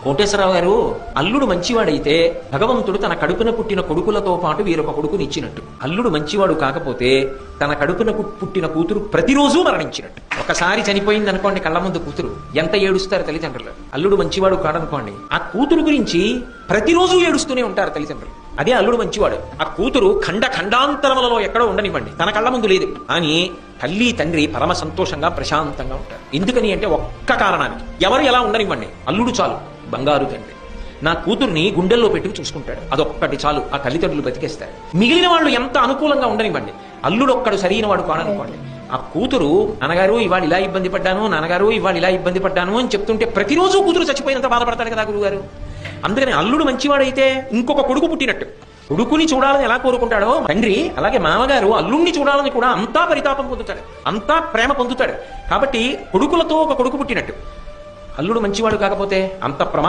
కోటేశ్వరరావు గారు, అల్లుడు మంచివాడైతే భగవంతుడు తన కడుపున పుట్టిన కొడుకులతో పాటు వీరొక కొడుకుని ఇచ్చినట్టు. అల్లుడు మంచివాడు కాకపోతే తన కడుపున పుట్టిన కూతురు ప్రతిరోజు మరణించినట్టు. ఒకసారి చనిపోయింది అనుకోండి కళ్ళ ముందు కూతురు, ఎంత ఏడుస్తారు తల్లిదండ్రులు. అల్లుడు మంచివాడు కాడనుకోండి, ఆ కూతురు గురించి ప్రతిరోజు ఏడుస్తూనే ఉంటారు తల్లిదండ్రులు. అదే అల్లుడు మంచివాడు. ఆ కూతురు ఖండాంతరములలో ఎక్కడో ఉండనివ్వండి, తన కళ్ళ ముందు లేదు, అని తల్లి తండ్రి పరమ సంతోషంగా ప్రశాంతంగా ఉంటారు. ఎందుకని అంటే ఒక్క కారణానికి, ఎవరు ఎలా ఉండనివ్వండి, అల్లుడు చాలు బంగారు తండ్రి. నా కూతుర్ని గుండెల్లో పెట్టుకు చూసుకుంటాడు, అదొక్కటి చాలు, ఆ తల్లిదండ్రులు బతికేస్తారు. మిగిలిన వాళ్ళు ఎంత అనుకూలంగా ఉండనివ్వండి, అల్లుడు ఒక్కడు సరైన వాడు కాడనుకోండి, ఆ కూతురు నాన్నగారు ఇవాళ ఇలా ఇబ్బంది పడ్డాను, నాన్నగారు ఇవాళ ఇలా ఇబ్బంది పడ్డాను అని చెప్తుంటే ప్రతిరోజు కూతురు చచ్చిపోయినంత బాధపడతాడు కదా గురువుగారు. అందుకని అల్లుడు మంచివాడైతే ఇంకొక కొడుకు పుట్టినట్టు. కొడుకుని చూడాలని ఎలా కోరుకుంటాడో తండ్రి, అలాగే మామగారు అల్లుణ్ణి చూడాలని కూడా అంతా పరితాపం పొందుతాడు, అంతా ప్రేమ పొందుతాడు. కాబట్టి కొడుకులతో ఒక కొడుకు పుట్టినట్టు. అల్లుడు మంచివాడు కాకపోతే అంత ప్రమాదం.